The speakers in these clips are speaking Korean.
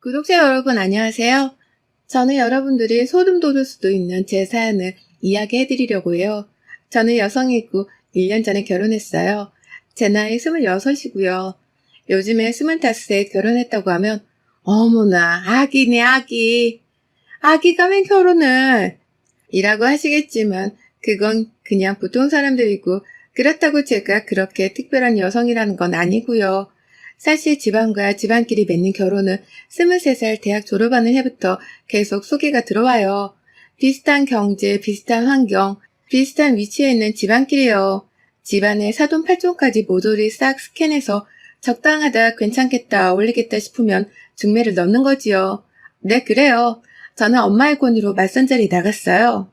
구독자 여러분 안녕하세요. 저는 여러분들이 소름 돋을 수도 있는 제 사연을 이야기해드리려고 해요. 저는 여성이고 1년 전에 결혼했어요. 제 나이 26이고요. 요즘에 25세 결혼했다고 하면 어머나 아기네 아기. 아기가 왜 결혼을? 이라고 하시겠지만 그건 그냥 보통 사람들이고 그렇다고 제가 그렇게 특별한 여성이라는 건 아니고요. 사실 집안과 집안끼리 맺는 결혼은 23살 대학 졸업하는 해부터 계속 소개가 들어와요. 비슷한 경제, 비슷한 환경, 비슷한 위치에 있는 집안끼리요. 집안의 사돈팔촌까지 모조리 싹 스캔해서 적당하다, 괜찮겠다, 어울리겠다 싶으면 중매를 넣는 거지요. 네, 그래요. 저는 엄마의 권유로 맞선자리 나갔어요.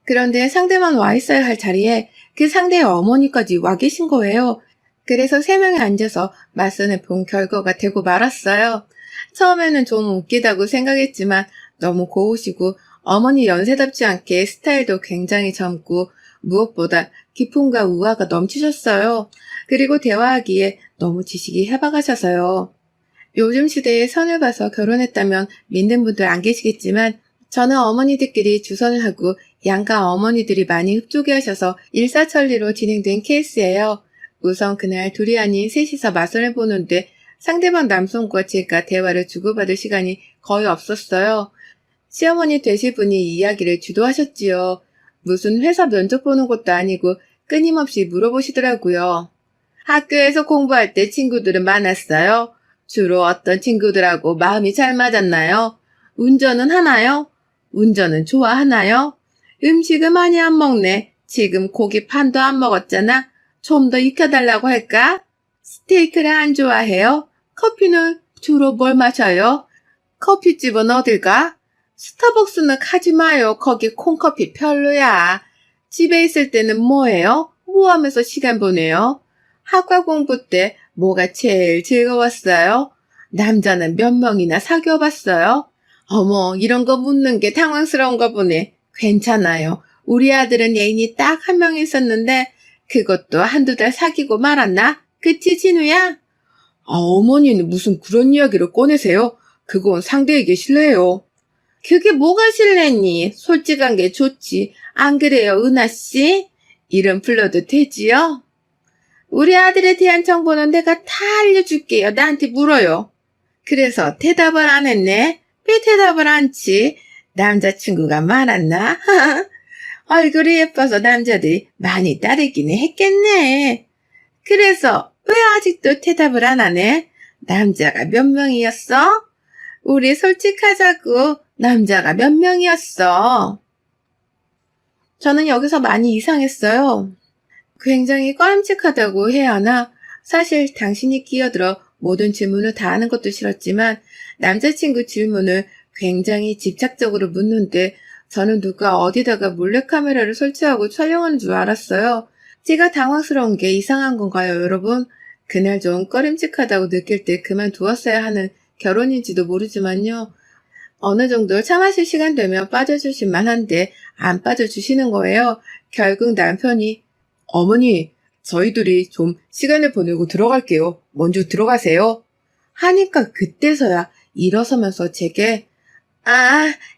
그런데 상대만 와 있어야 할 자리에 그 상대의 어머니까지 와 계신 거예요. 그래서 3명이 앉아서 맞선을 본 결과가 되고 말았어요. 처음에는 좀 웃기다고 생각했지만 너무 고우시고 어머니 연세답지 않게 스타일도 굉장히 젊고 무엇보다 기품과 우아가 넘치셨어요. 그리고 대화하기에 너무 지식이 해박하셔서요. 요즘 시대에 선을 봐서 결혼했다면 믿는 분들 안 계시겠지만 저는 어머니들끼리 주선을 하고 양가 어머니들이 많이 흡족해 하셔서 일사천리로 진행된 케이스예요. 우선 그날 둘이 아닌 셋이서 맞선을 보는데 상대방 남성과 제가 대화를 주고받을 시간이 거의 없었어요. 시어머니 되실 분이 이야기를 주도하셨지요. 무슨 회사 면접 보는 것도 아니고 끊임없이 물어보시더라고요. 학교에서 공부할 때 친구들은 많았어요? 주로 어떤 친구들하고 마음이 잘 맞았나요? 운전은 하나요? 운전은 좋아하나요? 음식을 많이 안 먹네. 지금 고기 판도 안 먹었잖아. 좀 더 익혀달라고 할까? 스테이크를 안 좋아해요? 커피는 주로 뭘 마셔요? 커피집은 어딜 가? 스타벅스는 가지 마요. 거기 콩커피 별로야. 집에 있을 때는 뭐해요? 뭐 하면서 시간 보내요? 학과 공부 때 뭐가 제일 즐거웠어요? 남자는 몇 명이나 사귀어봤어요? 어머, 이런 거 묻는 게 당황스러운가 보네. 괜찮아요. 우리 아들은 애인이 딱 한 명 있었는데 그것도 한두 달 사귀고 말았나? 그치, 진우야? 어머니는 무슨 그런 이야기를 꺼내세요? 그건 상대에게 실례예요. 그게 뭐가 실례니? 솔직한 게 좋지. 안 그래요, 은하씨? 이름 불러도 되지요? 우리 아들에 대한 정보는 내가 다 알려줄게요. 나한테 물어요. 그래서 대답을 안 했네? 왜 대답을 안 치? 남자친구가 많았나? 얼굴이 예뻐서 남자들이 많이 따르기는 했겠네. 그래서 왜 아직도 대답을 안 하네? 남자가 몇 명이었어? 우리 솔직하자고. 남자가 몇 명이었어? 저는 여기서 많이 이상했어요. 굉장히 꺼림칙하다고 해야 하나? 사실 당신이 끼어들어 모든 질문을 다 하는 것도 싫었지만 남자친구 질문을 굉장히 집착적으로 묻는데 저는 누가 어디다가 몰래카메라를 설치하고 촬영하는 줄 알았어요. 제가 당황스러운 게 이상한 건가요, 여러분? 그날 좀 꺼림칙하다고 느낄 때 그만두었어야 하는 결혼인지도 모르지만요. 어느 정도 참으실 시간 되면 빠져주실 만한데 안 빠져주시는 거예요. 결국 남편이 어머니, 저희들이 좀 시간을 보내고 들어갈게요. 먼저 들어가세요. 하니까 그때서야 일어서면서 제게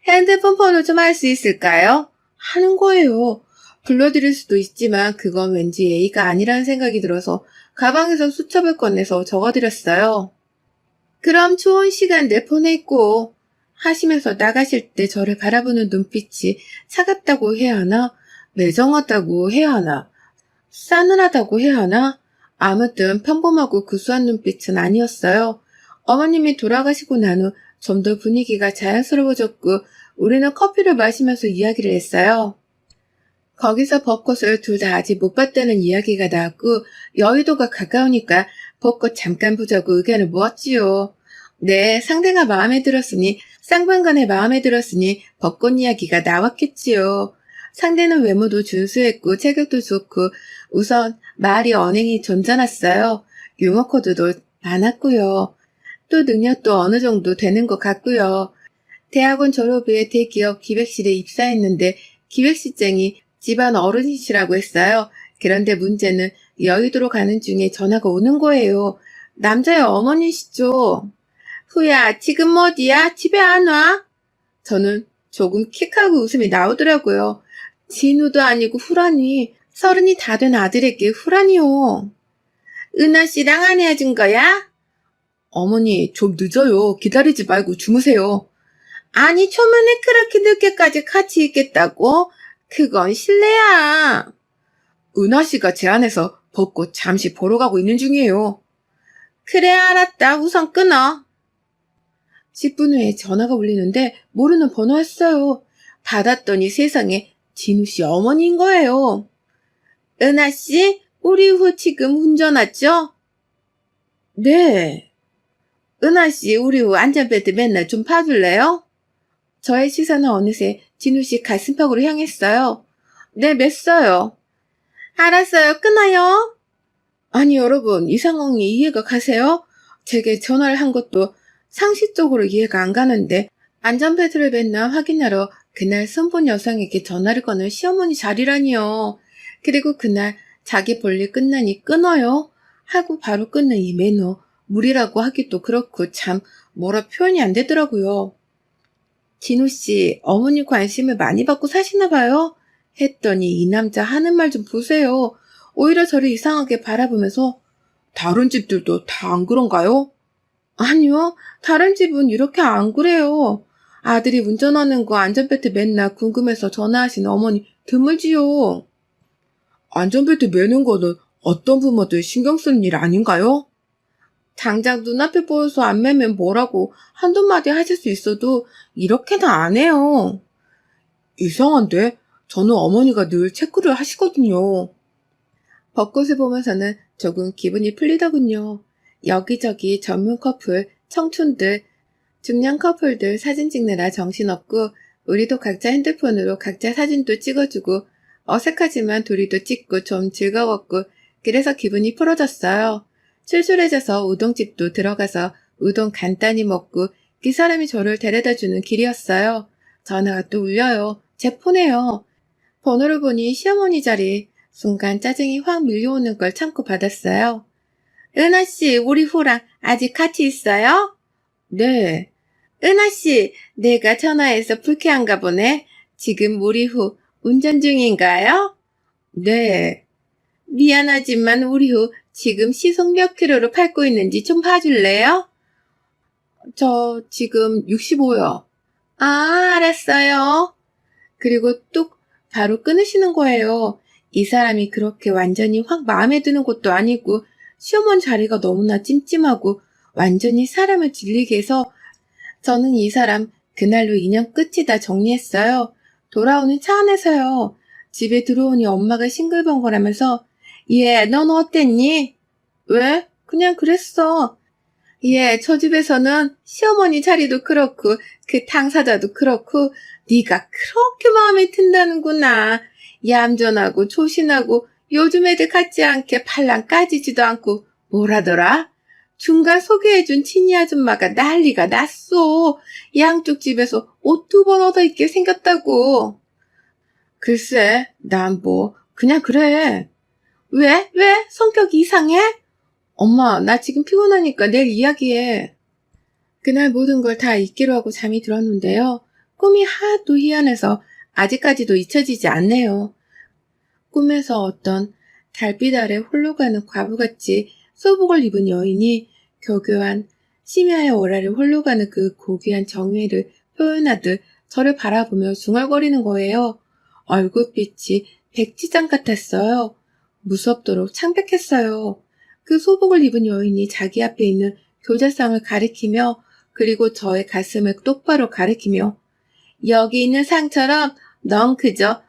핸드폰 번호 좀 알 수 있을까요? 하는 거예요. 불러드릴 수도 있지만 그건 왠지 예의가 아니라는 생각이 들어서 가방에서 수첩을 꺼내서 적어드렸어요. 그럼 좋은 시간들 보내고 하시면서 나가실 때 저를 바라보는 눈빛이 차갑다고 해야 하나? 매정하다고 해야 하나? 싸늘하다고 해야 하나? 아무튼 평범하고 구수한 눈빛은 아니었어요. 어머님이 돌아가시고 난 후 좀 더 분위기가 자연스러워졌고 우리는 커피를 마시면서 이야기를 했어요. 거기서 벚꽃을 둘 다 아직 못 봤다는 이야기가 나왔고 여의도가 가까우니까 벚꽃 잠깐 보자고 의견을 모았지요. 네, 상대가 마음에 들었으니 쌍방간에 마음에 들었으니 벚꽃 이야기가 나왔겠지요. 상대는 외모도 준수했고 체격도 좋고 우선 말이 언행이 점잖았어요. 유머 코드도 많았고요. 또 능력도 어느 정도 되는 것 같고요. 대학원 졸업 후에 대기업 기획실에 입사했는데 기획실장이 집안 어른이시라고 했어요. 그런데 문제는 여의도로 가는 중에 전화가 오는 거예요. 남자의 어머니시죠. 후야, 지금 어디야? 집에 안 와? 저는 조금 킥하고 웃음이 나오더라고요. 진우도 아니고 후라니, 30이 다 된 아들에게 후라니요. 은하씨랑 안 헤어진 거야? 어머니, 좀 늦어요. 기다리지 말고 주무세요. 아니, 초면에 그렇게 늦게까지 같이 있겠다고? 그건 실례야. 은하씨가 제 안에서 벚꽃 잠시 보러 가고 있는 중이에요. 그래, 알았다. 우선 끊어. 10분 후에 전화가 울리는데 모르는 번호였어요. 받았더니 세상에 진우씨 어머니인 거예요. 은하씨, 우리 후 지금 운전하죠? 네. 은하씨, 우리 후 안전벨트 맨날 좀 파줄래요? 저의 시선은 어느새 진우씨 가슴팍으로 향했어요. 네, 맸어요. 알았어요. 끊어요. 아니, 여러분, 이 상황이 이해가 가세요? 제게 전화를 한 것도 상식적으로 이해가 안 가는데 안전벨트를 맸나 확인하러 그날 선본 여성에게 전화를 거는 시어머니 자리라니요. 그리고 그날 자기 볼일 끝나니 끊어요 하고 바로 끊는 이 매너, 무리라고 하기도 그렇고 참 뭐라 표현이 안 되더라고요. 진우씨, 어머니 관심을 많이 받고 사시나 봐요? 했더니 이 남자 하는 말 좀 보세요. 오히려 저를 이상하게 바라보면서 다른 집들도 다 안 그런가요? 아니요, 다른 집은 이렇게 안 그래요. 아들이 운전하는 거 안전벨트 맨날 궁금해서 전화하시는 어머니 드물지요. 안전벨트 매는 거는 어떤 부모들 신경 쓰는 일 아닌가요? 당장 눈앞에 보여서 안 매면 뭐라고 한두 마디 하실 수 있어도 이렇게는 안 해요. 이상한데? 저는 어머니가 늘 체크를 하시거든요. 벚꽃을 보면서는 조금 기분이 풀리더군요. 여기저기 전문 커플, 청춘들, 중년 커플들 사진 찍느라 정신없고 우리도 각자 핸드폰으로 각자 사진도 찍어주고 어색하지만 둘이도 찍고 좀 즐거웠고 그래서 기분이 풀어졌어요. 출출해져서 우동집도 들어가서 우동 간단히 먹고 그 사람이 저를 데려다주는 길이었어요. 전화가 또 울려요. 제 폰에요. 번호를 보니 시어머니 자리. 순간 짜증이 확 밀려오는 걸 참고 받았어요. 은하씨, 우리 후랑 아직 같이 있어요? 네. 은하씨, 내가 전화해서 불쾌한가 보네. 지금 우리 후 운전 중인가요? 네. 미안하지만 우리 후 지금 시속 몇 킬로로 밟고 있는지 좀 봐줄래요? 저 지금 65요. 아, 알았어요. 그리고 뚝 바로 끊으시는 거예요. 이 사람이 그렇게 완전히 확 마음에 드는 것도 아니고 시어머니 자리가 너무나 찜찜하고 완전히 사람을 질리게 해서 저는 이 사람 그날로 인연 끝이다 정리했어요. 돌아오는 차 안에서요. 집에 들어오니 엄마가 싱글벙글하면서 얘, 넌 어땠니? 왜? 그냥 그랬어. 예, 저 집에서는 시어머니 자리도 그렇고 그 당사자도 그렇고 네가 그렇게 마음에 든다는구나. 얌전하고 조신하고 요즘 애들 같지 않게 팔랑 까지지도 않고 뭐라더라? 중간 소개해준 친이 아줌마가 난리가 났어. 양쪽 집에서 옷 2번 얻어입게 생겼다고. 글쎄, 난 뭐 그냥 그래. 왜? 왜? 성격이 이상해? 엄마, 나 지금 피곤하니까 내일 이야기해. 그날 모든 걸 다 잊기로 하고 잠이 들었는데요. 꿈이 하도 희한해서 아직까지도 잊혀지지 않네요. 꿈에서 어떤 달빛 아래 홀로 가는 과부같이 소복을 입은 여인이 교교한 심야의 오라를 홀로 가는 그 고귀한 정의를 표현하듯 저를 바라보며 중얼거리는 거예요. 얼굴빛이 백지장 같았어요. 무섭도록 창백했어요. 그 소복을 입은 여인이 자기 앞에 있는 교자상을 가리키며 그리고 저의 가슴을 똑바로 가리키며 여기 있는 상처럼 넌 그저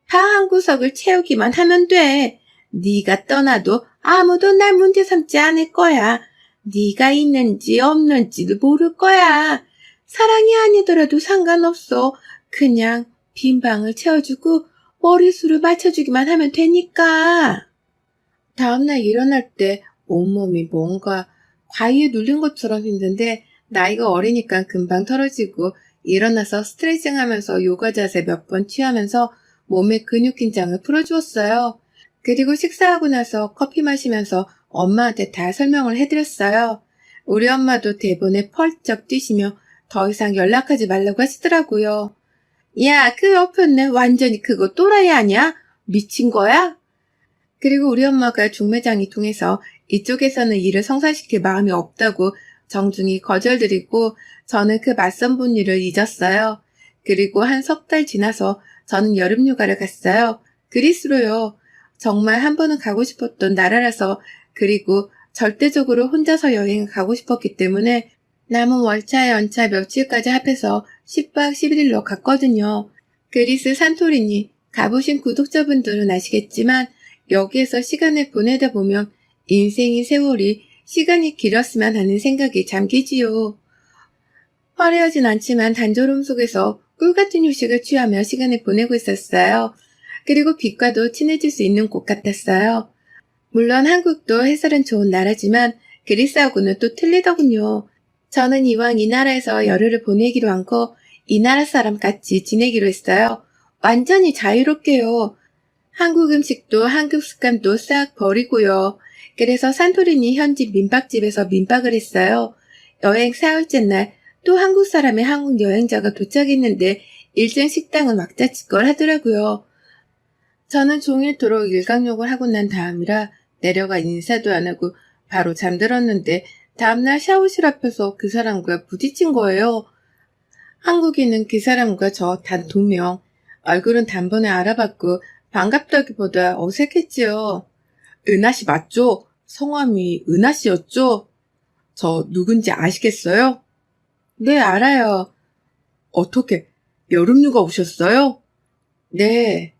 방 한 구석을 채우기만 하면 돼. 네가 떠나도 아무도 날 문제 삼지 않을 거야. 네가 있는지 없는지도 모를 거야. 사랑이 아니더라도 상관없어. 그냥 빈 방을 채워주고 머리수를 맞춰주기만 하면 되니까. 다음날 일어날 때 온몸이 뭔가 과위에 눌린 것처럼 힘든데 나이가 어리니까 금방 털어지고 일어나서 스트레칭 하면서 요가 자세 몇 번 취하면서 몸의 근육 긴장을 풀어주었어요. 그리고 식사하고 나서 커피 마시면서 엄마한테 다 설명을 해드렸어요. 우리 엄마도 대본에 펄쩍 뛰시며 더 이상 연락하지 말라고 하시더라고요. 야, 그 옆에는 완전히 그거 또라이 아니야? 미친 거야? 그리고 우리 엄마가 중매장이 통해서 이쪽에서는 일을 성사시킬 마음이 없다고 정중히 거절드리고 저는 그 맞선 본 일을 잊었어요. 그리고 한 석 달 지나서 저는 여름휴가를 갔어요. 그리스로요. 정말 한 번은 가고 싶었던 나라라서 그리고 절대적으로 혼자서 여행을 가고 싶었기 때문에 남은 월차 연차 며칠까지 합해서 10박 11일로 갔거든요. 그리스 산토리니 가보신 구독자분들은 아시겠지만 여기에서 시간을 보내다 보면 인생의 세월이 시간이 길었으면 하는 생각이 잠기지요. 화려하진 않지만 단조로움 속에서 꿀같은 휴식을 취하며 시간을 보내고 있었어요. 그리고 빛과도 친해질 수 있는 곳 같았어요. 물론 한국도 해설은 좋은 나라지만 그리스하고는 또 틀리더군요. 저는 이왕 이 나라에서 열흘을 보내기로 한 거 이 나라 사람 같이 지내기로 했어요. 완전히 자유롭게요. 한국 음식도 한국 습관도 싹 버리고요. 그래서 산토리니 현지 민박집에서 민박을 했어요. 여행 4일째 날 또 한국 사람의 한국 여행자가 도착했는데 일정 식당은 왁자지껄 하더라고요. 저는 종일토록 일광욕을 하고 난 다음이라 내려가 인사도 안 하고 바로 잠들었는데 다음날 샤워실 앞에서 그 사람과 부딪힌 거예요. 한국인은 그 사람과 저 단 2명. 얼굴은 단번에 알아봤고 반갑다기보다 어색했지요. 은하씨 맞죠? 성함이 은하씨였죠? 저 누군지 아시겠어요? 네, 알아요. 어떻게 여름휴가 오셨어요? 네.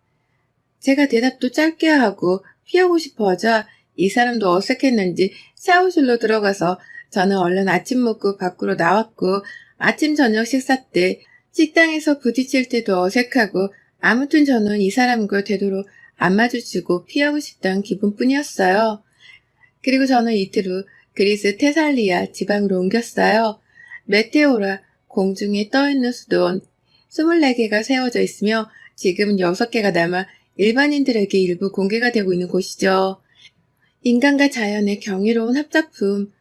제가 대답도 짧게 하고 피하고 싶어 하자 이 사람도 어색했는지 샤워실로 들어가서 저는 얼른 아침 먹고 밖으로 나왔고 아침 저녁 식사 때 식당에서 부딪힐 때도 어색하고 아무튼 저는 이 사람과 되도록 안 마주치고 피하고 싶다는 기분뿐이었어요. 그리고 저는 이틀 후 그리스 테살리아 지방으로 옮겼어요. 메테오라 공중에 떠있는 수도원 24개가 세워져 있으며 지금은 6개가 남아 일반인들에게 일부 공개가 되고 있는 곳이죠. 인간과 자연의 경이로운 합작품.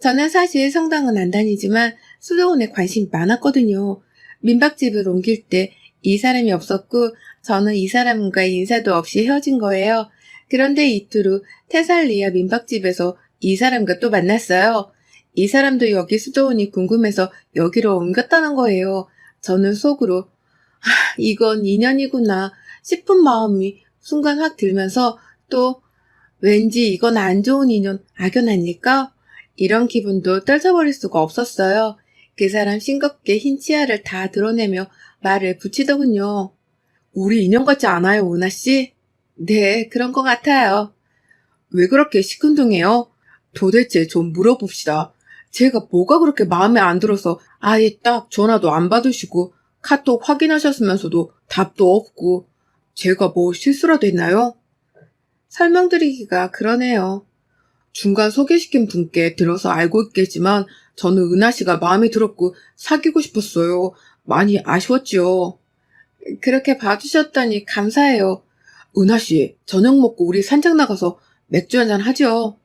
저는 사실 성당은 안 다니지만 수도원에 관심이 많았거든요. 민박집을 옮길 때 이 사람이 없었고 저는 이 사람과 인사도 없이 헤어진 거예요. 그런데 이틀 후 테살리아 민박집에서 이 사람과 또 만났어요. 이 사람도 여기 수도원이 궁금해서 여기로 옮겼다는 거예요. 저는 속으로 이건 인연이구나 싶은 마음이 순간 확 들면서 또 왠지 이건 안 좋은 인연 악연 아닐까? 이런 기분도 떨쳐버릴 수가 없었어요. 그 사람 싱겁게 흰 치아를 다 드러내며 말을 붙이더군요. 우리 인연 같지 않아요, 은하씨? 네, 그런 것 같아요. 왜 그렇게 시큰둥해요? 도대체 좀 물어봅시다. 제가 뭐가 그렇게 마음에 안 들어서 아예 딱 전화도 안 받으시고 카톡 확인하셨으면서도 답도 없고 제가 뭐 실수라도 했나요? 설명드리기가 그러네요. 중간 소개시킨 분께 들어서 알고 있겠지만 저는 은하씨가 마음에 들었고 사귀고 싶었어요. 많이 아쉬웠지요. 그렇게 봐주셨다니 감사해요. 은하씨, 저녁 먹고 우리 산책 나가서 맥주 한잔 하죠.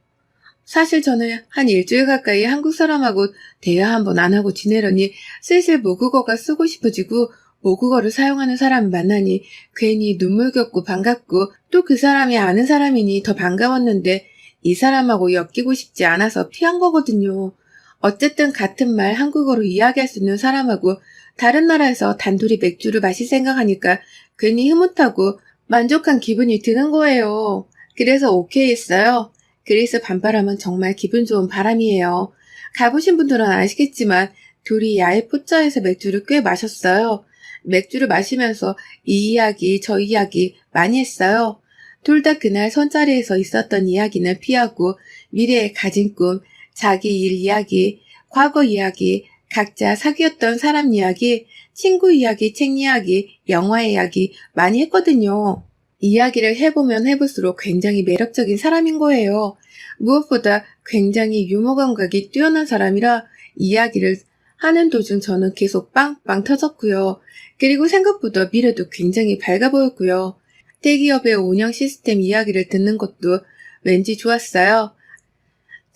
사실 저는 한 일주일 가까이 한국 사람하고 대화 한번 안 하고 지내려니 슬슬 모국어가 쓰고 싶어지고 모국어를 사용하는 사람을 만나니 괜히 눈물겹고 반갑고 또 그 사람이 아는 사람이니 더 반가웠는데 이 사람하고 엮이고 싶지 않아서 피한 거거든요. 어쨌든 같은 말 한국어로 이야기할 수 있는 사람하고 다른 나라에서 단둘이 맥주를 마실 생각하니까 괜히 흐뭇하고 만족한 기분이 드는 거예요. 그래서 오케이 했어요. 그리스 밤바람은 정말 기분 좋은 바람이에요. 가보신 분들은 아시겠지만 둘이 야외 포차에서 맥주를 꽤 마셨어요. 맥주를 마시면서 이 이야기 저 이야기 많이 했어요. 둘 다 그날 선자리에서 있었던 이야기는 피하고 미래에 가진 꿈, 자기 일 이야기, 과거 이야기, 각자 사귀었던 사람 이야기, 친구 이야기, 책 이야기, 영화 이야기 많이 했거든요. 이야기를 해보면 해볼수록 굉장히 매력적인 사람인 거예요. 무엇보다 굉장히 유머 감각이 뛰어난 사람이라 이야기를 하는 도중 저는 계속 빵빵 터졌고요. 그리고 생각보다 미래도 굉장히 밝아 보였고요. 대기업의 운영 시스템 이야기를 듣는 것도 왠지 좋았어요.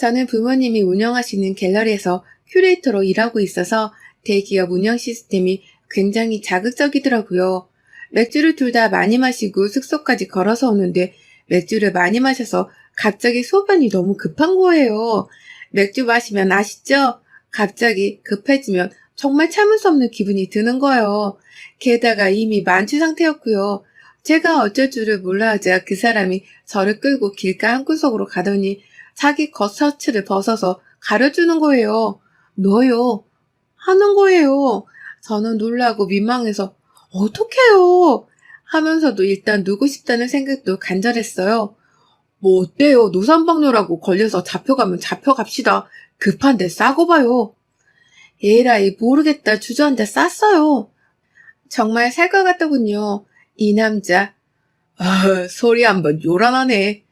저는 부모님이 운영하시는 갤러리에서 큐레이터로 일하고 있어서 대기업 운영 시스템이 굉장히 자극적이더라고요. 맥주를 둘 다 많이 마시고 숙소까지 걸어서 오는데 맥주를 많이 마셔서 갑자기 소변이 너무 급한 거예요. 맥주 마시면 아시죠? 갑자기 급해지면 정말 참을 수 없는 기분이 드는 거예요. 게다가 이미 만취 상태였고요. 제가 어쩔 줄을 몰라 하자 그 사람이 저를 끌고 길가 한구석으로 가더니 자기 겉셔츠를 벗어서 가려주는 거예요. 너요? 하는 거예요. 저는 놀라고 민망해서 어떡해요? 하면서도 일단 누고 싶다는 생각도 간절했어요. 뭐 어때요? 노산방뇨라고 걸려서 잡혀가면 잡혀갑시다. 급한데 싸고 봐요. 에라이 모르겠다 주저앉아 쌌어요. 정말 살 것 같더군요. 이 남자. 아, 소리 한번 요란하네.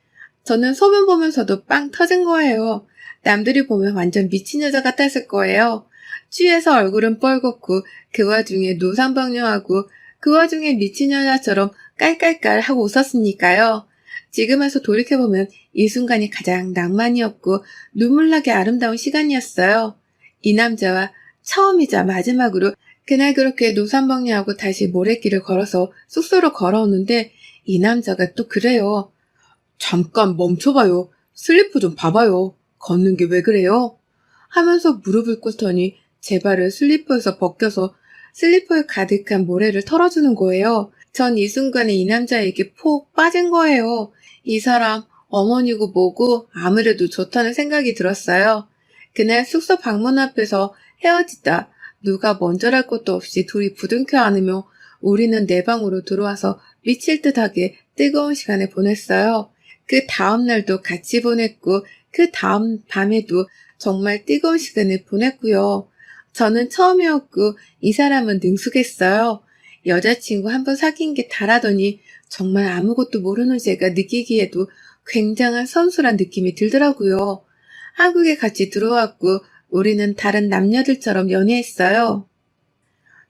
저는 소변 보면서도 빵 터진 거예요. 남들이 보면 완전 미친 여자 같았을 거예요. 취해서 얼굴은 뻘겋고 그 와중에 노상방뇨하고 그 와중에 미친 여자처럼 깔깔깔 하고 웃었으니까요. 지금 와서 돌이켜보면 이 순간이 가장 낭만이었고 눈물나게 아름다운 시간이었어요. 이 남자와 처음이자 마지막으로 그날 그렇게 노상방뇨하고 다시 모래길을 걸어서 숙소로 걸어오는데 이 남자가 또 그래요. 잠깐 멈춰봐요. 슬리퍼 좀 봐봐요. 걷는 게 왜 그래요? 하면서 무릎을 꿇더니 제 발을 슬리퍼에서 벗겨서 슬리퍼에 가득한 모래를 털어주는 거예요. 전 이 순간에 이 남자에게 폭 빠진 거예요. 이 사람 어머니고 뭐고 아무래도 좋다는 생각이 들었어요. 그날 숙소 방문 앞에서 헤어지다 누가 먼저랄 것도 없이 둘이 부둥켜 안으며 우리는 내 방으로 들어와서 미칠 듯하게 뜨거운 시간을 보냈어요. 그 다음 날도 같이 보냈고 그 다음 밤에도 정말 뜨거운 시간을 보냈고요. 저는 처음이었고 이 사람은 능숙했어요. 여자친구 한 번 사귄 게 다라더니 정말 아무것도 모르는 제가 느끼기에도 굉장한 선수란 느낌이 들더라고요. 한국에 같이 들어왔고 우리는 다른 남녀들처럼 연애했어요.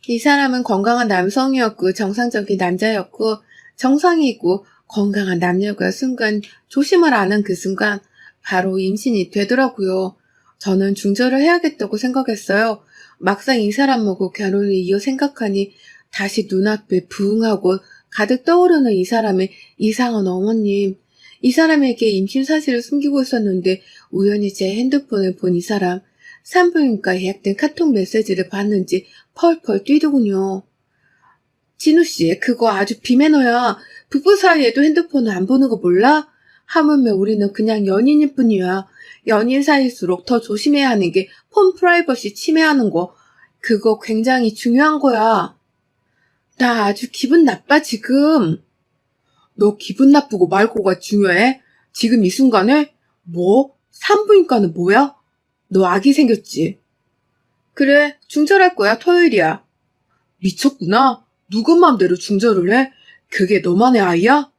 이 사람은 건강한 남성이었고 정상적인 남자였고 정상이고 건강한 남녀가 순간 조심을 안 한 그 순간 바로 임신이 되더라고요. 저는 중절을 해야겠다고 생각했어요. 막상 이 사람하고 결혼을 이어 생각하니 다시 눈앞에 부응하고 가득 떠오르는 이 사람의 이상한 어머님. 이 사람에게 임신 사실을 숨기고 있었는데 우연히 제 핸드폰을 본 이 사람. 산부인과 예약된 카톡 메시지를 봤는지 펄펄 뛰더군요. 진우씨, 그거 아주 비매너야. 부부 사이에도 핸드폰을 안 보는 거 몰라? 하물며 우리는 그냥 연인일 뿐이야. 연인 사이일수록 더 조심해야 하는 게 폰 프라이버시 침해하는 거. 그거 굉장히 중요한 거야. 나 아주 기분 나빠, 지금. 너 기분 나쁘고 말고가 중요해? 지금 이 순간에? 뭐? 산부인과는 뭐야? 너 아기 생겼지? 그래, 중절할 거야, 토요일이야. 미쳤구나. 누구 맘대로 중절을 해? 그게 너만의 아이야?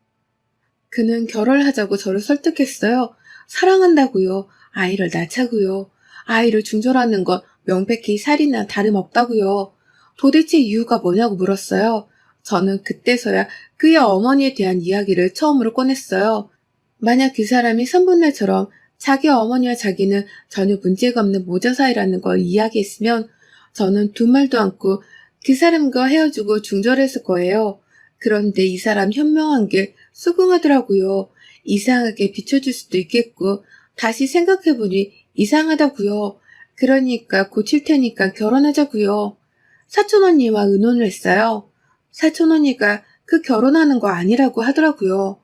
그는 결혼을 하자고 저를 설득했어요. 사랑한다고요. 아이를 낳자고요. 아이를 중절하는 건 명백히 살인이나 다름없다고요. 도대체 이유가 뭐냐고 물었어요. 저는 그때서야 그의 어머니에 대한 이야기를 처음으로 꺼냈어요. 만약 그 사람이 선분날처럼 자기 어머니와 자기는 전혀 문제가 없는 모자 사이라는 걸 이야기했으면 저는 두 말도 않고 그 사람과 헤어지고 중절했을 거예요. 그런데 이 사람 현명한 게 수긍하더라고요. 이상하게 비춰줄 수도 있겠고 다시 생각해보니 이상하다고요. 그러니까 고칠 테니까 결혼하자고요. 사촌언니와 의논을 했어요. 사촌언니가 그 결혼하는 거 아니라고 하더라고요.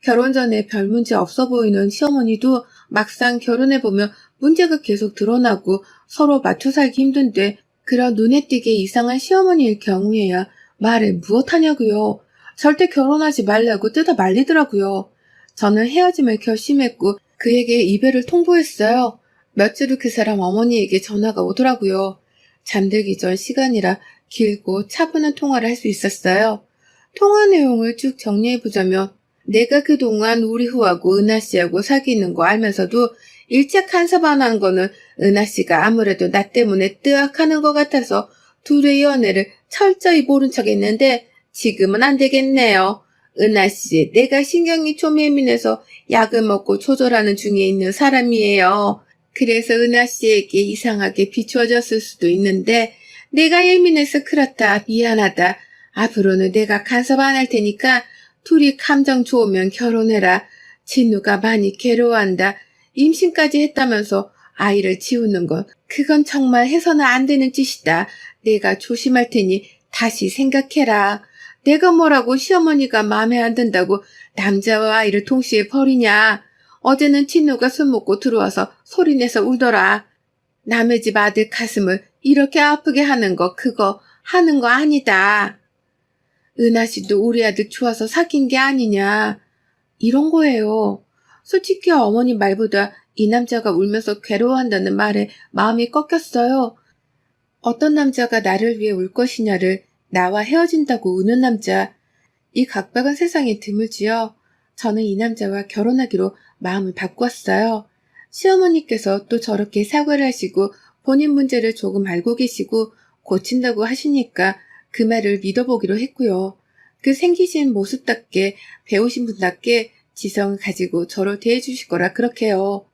결혼 전에 별 문제 없어 보이는 시어머니도 막상 결혼해보면 문제가 계속 드러나고 서로 맞춰 살기 힘든데 그런 눈에 띄게 이상한 시어머니일 경우에야 말을 무엇하냐고요. 절대 결혼하지 말라고 뜯어 말리더라고요. 저는 헤어짐을 결심했고 그에게 이별을 통보했어요. 며칠 후 그 사람 어머니에게 전화가 오더라고요. 잠들기 전 시간이라 길고 차분한 통화를 할 수 있었어요. 통화 내용을 쭉 정리해보자면 내가 그동안 우리 후하고 은하 씨하고 사귀는 거 알면서도 일찍 간섭안한 거는 은하 씨가 아무래도 나 때문에 뜨악하는 것 같아서 둘의 연애를 철저히 모른 척 했는데 지금은 안 되겠네요. 은하 씨, 내가 신경이 좀 예민해서 약을 먹고 조절하는 중에 있는 사람이에요. 그래서 은하 씨에게 이상하게 비추어졌을 수도 있는데 내가 예민해서 그렇다. 미안하다. 앞으로는 내가 간섭 안 할 테니까 둘이 감정 좋으면 결혼해라. 진우가 많이 괴로워한다. 임신까지 했다면서 아이를 지우는 건 그건 정말 해서는 안 되는 짓이다. 내가 조심할 테니 다시 생각해라. 내가 뭐라고 시어머니가 마음에 안 든다고 남자와 아이를 동시에 버리냐. 어제는 진우가 술 먹고 들어와서 소리내서 울더라. 남의 집 아들 가슴을 이렇게 아프게 하는 거 그거 하는 거 아니다. 은하 씨도 우리 아들 좋아서 사귄 게 아니냐. 이런 거예요. 솔직히 어머니 말보다 이 남자가 울면서 괴로워한다는 말에 마음이 꺾였어요. 어떤 남자가 나를 위해 울 것이냐를 나와 헤어진다고 우는 남자. 이 각박한 세상에 드물지요. 저는 이 남자와 결혼하기로 마음을 바꾸었어요. 시어머니께서 또 저렇게 사과를 하시고 본인 문제를 조금 알고 계시고 고친다고 하시니까 그 말을 믿어보기로 했고요. 그 생기신 모습답게 배우신 분답게 지성을 가지고 저를 대해주실 거라 그렇게요.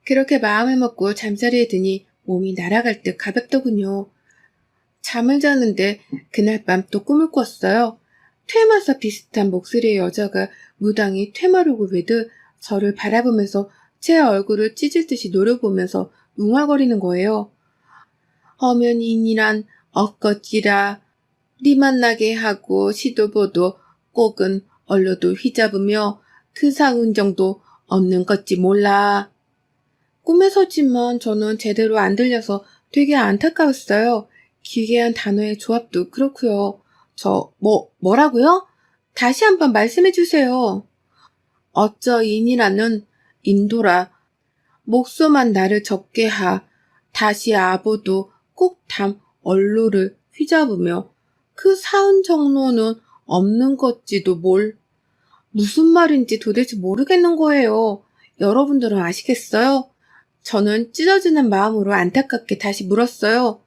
그렇게 마음을 먹고 잠자리에 드니 몸이 날아갈 듯 가볍더군요. 잠을 자는데 그날 밤 또 꿈을 꿨어요. 퇴마사 비슷한 목소리의 여자가 무당히 퇴마루고 외듯 저를 바라보면서 제 얼굴을 찢을 듯이 노려보면서 웅얼거리는 거예요. 허면인이란 엇것지라 네 만나게 하고 시도보도 꼭은 얼로도 휘잡으며 그 사은정도 없는 것지 몰라. 꿈에서지만 저는 제대로 안 들려서 되게 안타까웠어요. 기괴한 단어의 조합도 그렇고요. 뭐라고요? 다시 한번 말씀해 주세요. 어쩌인이라는 인도라. 목소만 나를 적게 하. 다시 아보도 꼭 담 얼로를 휘잡으며 그 사은 정로는 없는 것지도 뭘. 무슨 말인지 도대체 모르겠는 거예요. 여러분들은 아시겠어요? 저는 찢어지는 마음으로 안타깝게 다시 물었어요.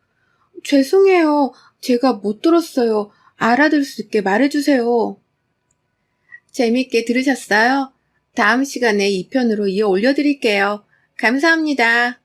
죄송해요. 제가 못 들었어요. 알아들 수 있게 말해주세요. 재밌게 들으셨어요? 다음 시간에 2편으로 이어 올려드릴게요. 감사합니다.